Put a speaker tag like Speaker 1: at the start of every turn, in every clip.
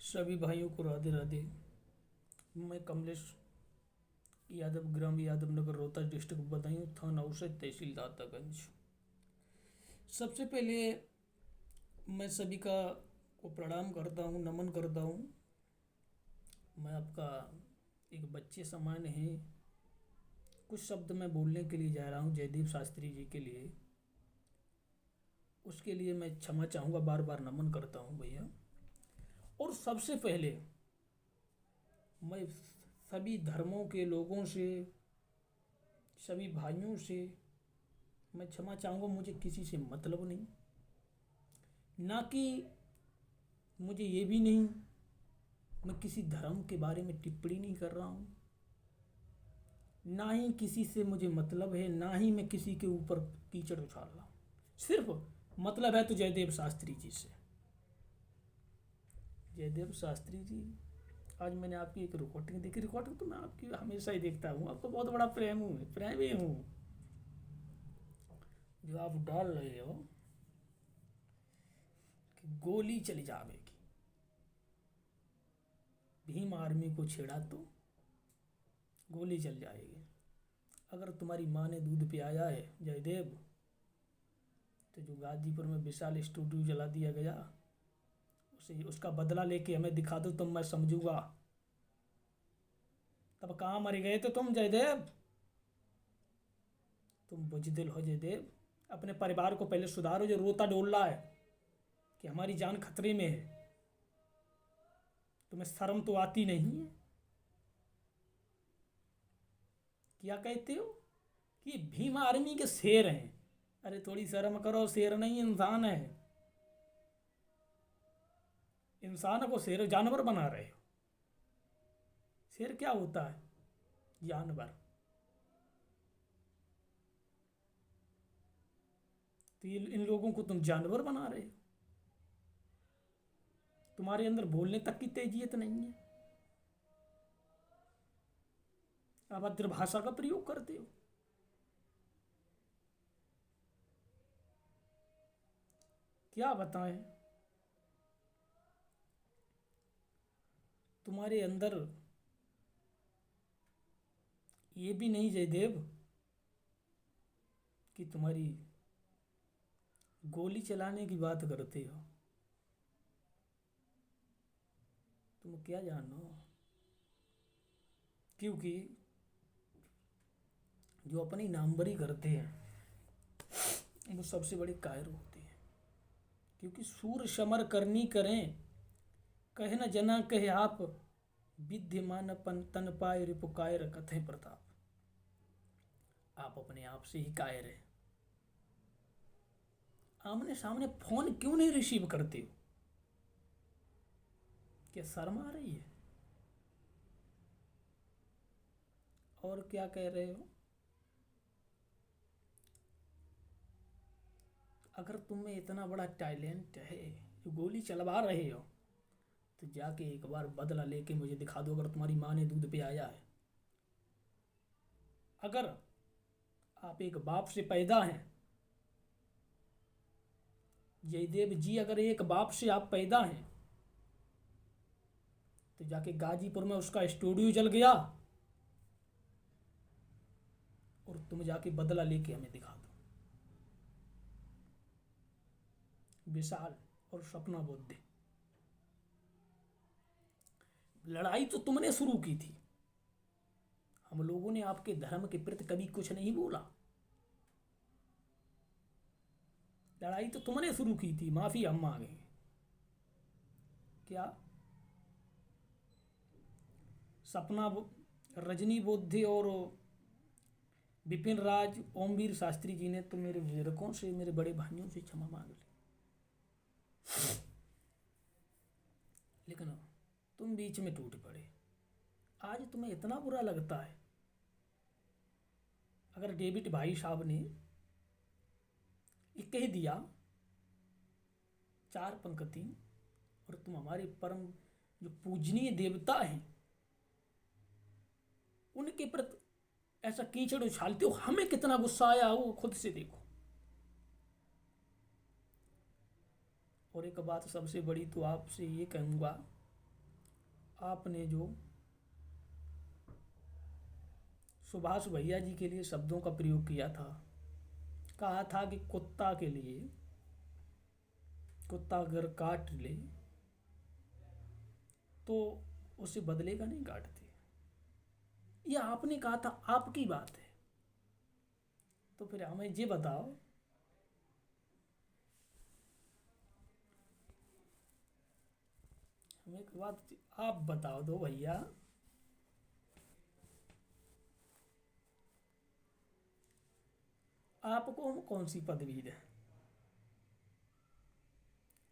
Speaker 1: सभी भाइयों को राधे राधे। मैं कमलेश यादव, ग्राम यादव नगर, रोहतास डिस्ट्रिक्ट, बदायूं थाना उसे तहसील दातागंज। सबसे पहले मैं सभी का को प्रणाम करता हूँ, नमन करता हूँ। मैं आपका एक बच्चे समान है। कुछ शब्द मैं बोलने के लिए जा रहा हूँ जयदेव शास्त्री जी के लिए। उसके लिए मैं क्षमा चाहूँगा, बार बार नमन करता हूँ भैया। और सबसे पहले मैं सभी धर्मों के लोगों से, सभी भाइयों से मैं क्षमा चाहूँगा। मुझे किसी से मतलब नहीं, ना कि मुझे ये भी नहीं, मैं किसी धर्म के बारे में टिप्पणी नहीं कर रहा हूँ, ना ही किसी से मुझे मतलब है, ना ही मैं किसी के ऊपर कीचड़ उछाल रहा हूँ। सिर्फ मतलब है तो जयदेव शास्त्री जी से। जयदेव शास्त्री जी, आज मैंने आपकी एक रिकॉर्डिंग देखी। रिकॉर्डिंग तो मैं आपकी हमेशा ही देखता हूँ, आपको बहुत बड़ा प्रेमी हूँ। जो आप डाल रहे हो कि गोली चली जाएगी, भीम आर्मी को छेड़ा तो गोली चल जाएगी। अगर तुम्हारी माँ ने दूध पियाया है जयदेव, तो जो गाजीपुर में विशाल स्टूडियो जला दिया गया, उसे उसका बदला लेके हमें दिखा दो, तब मैं समझूंगा। तब कहाँ मर गए थे तुम जयदेव? तुम बुजदिल हो जयदेव। अपने परिवार को पहले सुधारो, जो रोता डोल रहा है कि हमारी जान खतरे में है। तुम्हें शर्म तो आती नहीं है? क्या कहते हो कि भीम आर्मी के शेर हैं? अरे थोड़ी शर्म करो, शेर नहीं इंसान है। इंसान को शेर जानवर बना रहे हो। शेर क्या होता है? जानवर। तो ये इन लोगों को तुम जानवर बना रहे हो। तुम्हारे अंदर बोलने तक की तेजियत नहीं है, अभद्र भाषा का प्रयोग करते हो। क्या बताएं? तुम्हारे अंदर ये भी नहीं जयदेव कि तुम्हारी गोली चलाने की बात करते हो। तुम क्या जानो? क्योंकि जो अपनी नामवरी करते हैं वो सबसे बड़े कायर होते हैं। क्योंकि सूर समर करनी करें, कहे न जना कहे आप, विद्यमान तन पाए रिपु कायर कथे प्रताप। आप अपने आप से ही कायर है। आमने सामने फोन क्यों नहीं रिसीव करते हो? क्या शर्म आ रही है? और क्या कह रहे हो? अगर तुम में इतना बड़ा टैलेंट है, जो गोली चलवा रहे हो, तो जाके एक बार बदला लेके मुझे दिखा दो। अगर तुम्हारी माँ ने दूध पियाया है, अगर आप एक बाप से पैदा हैं जयदेव जी, अगर एक बाप से आप पैदा हैं, तो जाके गाजीपुर में उसका स्टूडियो जल गया और तुम जाके बदला लेके हमें दिखा दो। विशाल और सपना बुद्धि, लड़ाई तो तुमने शुरू की थी। हम लोगों ने आपके धर्म के प्रति कभी कुछ नहीं बोला। लड़ाई तो तुमने शुरू की थी, माफी हम मांगे। क्या सपना, रजनी बुद्धि और विपिन राज, ओमवीर शास्त्री जी ने तो मेरे बुजुर्गों से, मेरे बड़े भाइयों से क्षमा मांग ली, लेकिन तुम बीच में टूट पड़े। आज तुम्हें इतना बुरा लगता है? अगर डेविड भाई साहब ने ये कह दिया चार पंक्ति, और तुम हमारे परम जो पूजनीय देवता हैं उनके प्रति ऐसा कीचड़ उछालते हो, हमें कितना गुस्सा आया वो खुद से देखो। और एक बात सबसे बड़ी तो आपसे ये कहूँगा आपने जो सुभाष भैया जी के लिए शब्दों का प्रयोग किया था, कहा था कि कुत्ता के लिए, कुत्ता अगर काट ले तो उसे बदले का नहीं काटते, यह आपने कहा था, आपकी बात है। तो फिर हमें ये बताओ, हमें एक बात आप बताओ दो भैया, आपको हम कौन सी पदवी दें,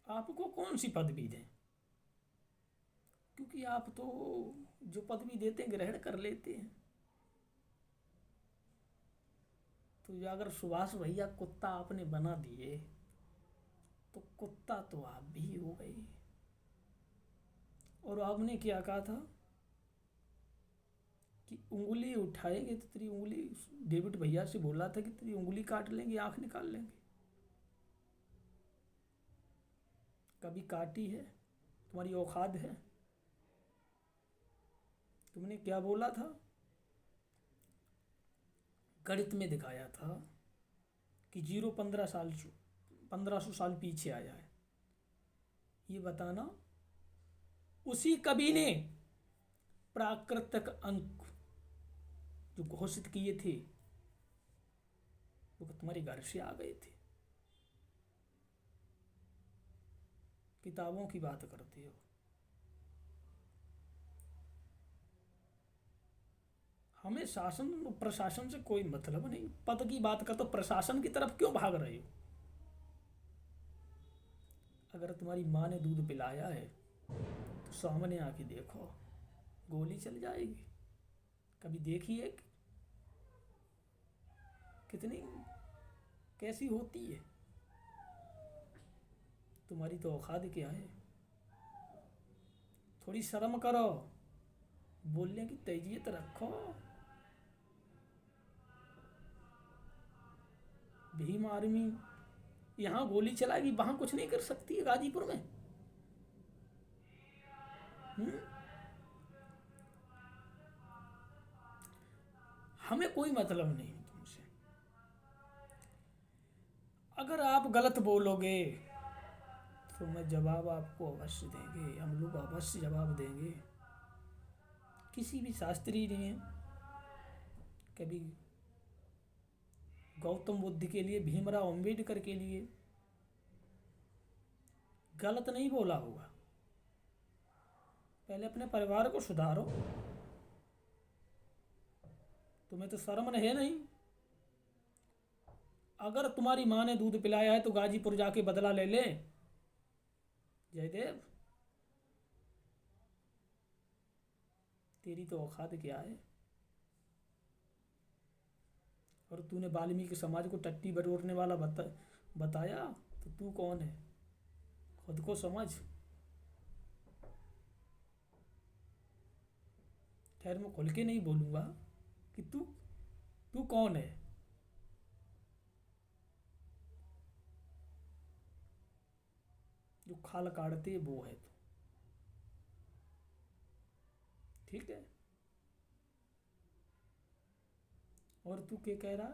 Speaker 1: आपको कौन सी पदवी दें? क्योंकि आप तो जो पदवी देते हैं ग्रहण कर लेते हैं। तो जो अगर सुभाष भैया कुत्ता आपने बना दिए तो कुत्ता तो आप भी हो गए। और आपने क्या कहा था कि उंगली उठाएंगे तो तेरी उंगली, डेविड भैया से बोला था कि तेरी उंगली काट लेंगे, आंख निकाल लेंगे। कभी काटी है? तुम्हारी औकात है? तुमने क्या बोला था? गणित में दिखाया था कि 1500 साल पीछे आया है। ये बताना उसी कवि ने प्राकृतिक अंक जो घोषित किए थे वो तुम्हारे घर से आ गए थे। किताबों की बात करते हो। हमें शासन प्रशासन से कोई मतलब नहीं, पद की बात कर तो प्रशासन की तरफ क्यों भाग रहे हो? अगर तुम्हारी माँ ने दूध पिलाया है तो सामने आके देखो, गोली चल जाएगी। कभी देखी है कितनी कैसी होती है? तुम्हारी तो औकात क्या है? थोड़ी शर्म करो, बोलने की तेजियत रखो। भीम आर्मी यहाँ गोली चलाएगी, वहां कुछ नहीं कर सकती है गाजीपुर में? हुँ? हमें कोई मतलब नहीं तुमसे। अगर आप गलत बोलोगे तो मैं जवाब आपको अवश्य देंगे, हम लोग अवश्य जवाब देंगे। किसी भी शास्त्री ने कभी गौतम बुद्ध के लिए, भीमराव अंबेडकर के लिए गलत नहीं बोला होगा। पहले अपने परिवार को सुधारो। तुम्हें तो शर्म है नहीं। अगर तुम्हारी माँ ने दूध पिलाया है तो गाजीपुर जाके बदला ले ले। जयदेव, तेरी तो औकात क्या है? और तूने वाल्मीकि समाज को टट्टी बटोरने वाला बताया तो तू कौन है? खुद को समझ। खैर मैं खुल के नहीं बोलूँगा कि तू तू कौन है। जो खाल काटते वो है तू, ठीक है? और तू क्या कह रहा?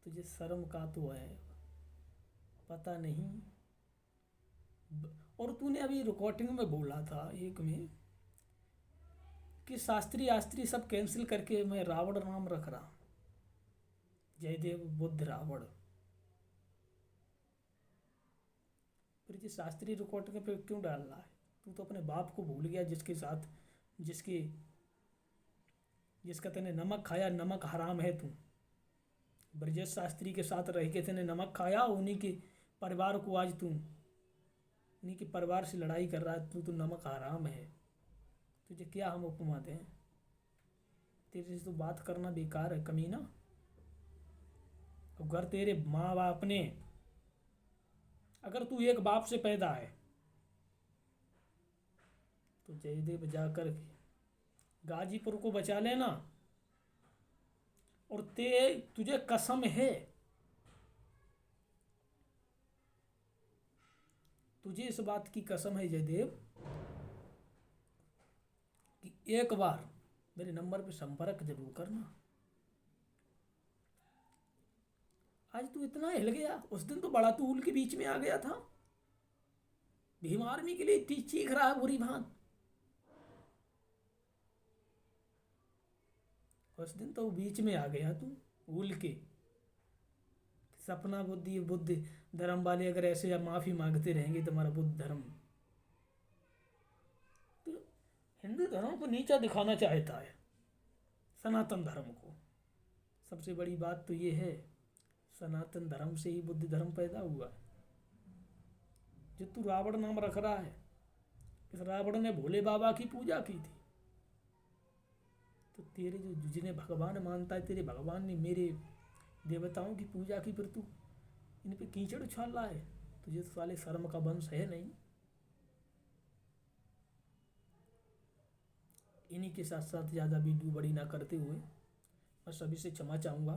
Speaker 1: तुझे शर्म का तो है पता नहीं। और तूने अभी रिकॉर्डिंग में बोला था एक में कि शास्त्री आस्त्री सब कैंसिल करके मैं रावण नाम रख रहा। जयदेव बुद्ध रावण। फिर ये शास्त्री रिकॉर्डिंग पे क्यों डाल रहा है? तू तो अपने बाप को भूल गया जिसके साथ जिसके जिसका तेने नमक खाया, नमक हराम है तू। ब्रजेश शास्त्री के साथ रह के तेने नमक खाया, उन्हीं के परिवार को आज तू उन्हीं के परिवार से लड़ाई कर रहा है। तू तो नमक हराम है। तुझे क्या हम उपमा दें? तेरे से तो बात करना बेकार है कमीना। अगर तेरे माँ बाप ने, अगर तू एक बाप से पैदा है तो जयदेव जाकर गाजीपुर को बचा लेना। और तुझे कसम है, तुझे इस बात की कसम है जयदेव एक बार मेरे नंबर पे संपर्क जरूर करना। आज तू इतना हिल गया, उस दिन तो बड़ा तूल के बीच में आ गया था, भीम आर्मी के लिए इतनी चीख रहा है बुरी भांत। उस दिन तो बीच में आ गया तू भूल के। सपना बुद्धि बुद्धि धर्म वाले अगर ऐसे माफी मांगते रहेंगे तुम्हारा बुद्ध धर्म तो हिंदू धर्म को नीचा दिखाना चाहता है, सनातन धर्म को। सबसे बड़ी बात तो ये है, सनातन धर्म से ही बुद्ध धर्म पैदा हुआ है। जो तू रावण नाम रख रहा है, इस रावण ने भोले बाबा की पूजा की थी, तो तेरे जो जिन्हें भगवान मानता है, तेरे भगवान ने मेरे देवताओं की पूजा की, फिर तू इन पे कीचड़ उछाल रहा है। तुझे तो साले शर्म का वंश है नहीं। इन्हीं के साथ साथ ज़्यादा वीडियो बड़ी ना करते हुए मैं सभी से क्षमा चाहूँगा।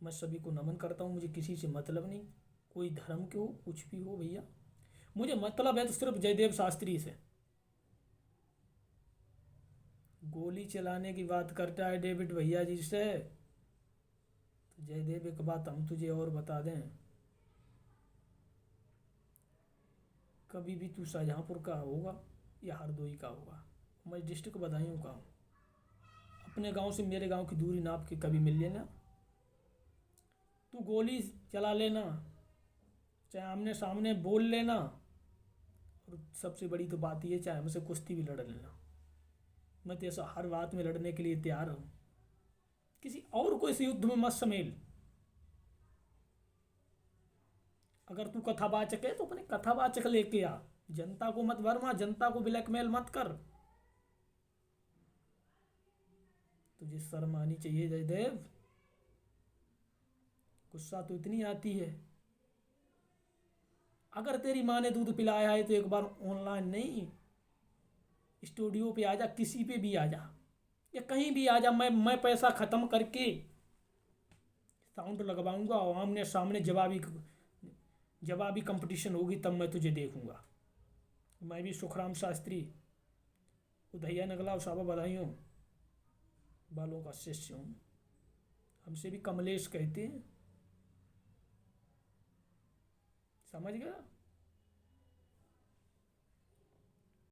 Speaker 1: मैं सभी को नमन करता हूँ। मुझे किसी से मतलब नहीं, कोई धर्म के हो कुछ भी हो भैया, मुझे मतलब है तो सिर्फ जयदेव शास्त्री से। गोली चलाने की बात करता है डेविड भैया जी से, तो जयदेव एक बात हम तुझे और बता दें, कभी भी तू शाहजहाँपुर का होगा या हरदोई का होगा, मैं डिस्ट्रिक्ट बदायूं का हूँ, अपने गांव से मेरे गांव की दूरी नाप के कभी मिल लेना। तू गोली चला लेना, चाहे आमने सामने बोल लेना, और सबसे बड़ी तो बात ये, चाहे हमसे कुश्ती भी लड़ लेना। मैं तो ऐसा हर बात में लड़ने के लिए तैयार हूँ। किसी और को इस युद्ध में मत समेल। अगर तू कथावाचक है तो अपने कथावाचक लेके आ, जनता को मत भरमा, जनता को ब्लैकमेल मत कर। तुझे शर्म आनी चाहिए जयदेव। गुस्सा तो इतनी आती है, अगर तेरी माँ ने दूध पिलाया है तो एक बार ऑनलाइन नहीं, स्टूडियो पे आ जा, किसी पे भी आ जा या कहीं भी आ जा। मैं पैसा ख़त्म करके साउंड लगवाऊंगा और आमने सामने जवाबी कंपटीशन होगी, तब मैं तुझे देखूंगा। मैं भी सुखराम शास्त्री उधैया नगला और साबा बधाइयों बालों का शिष्य हूँ। हमसे भी कमलेश कहते हैं, समझ गया।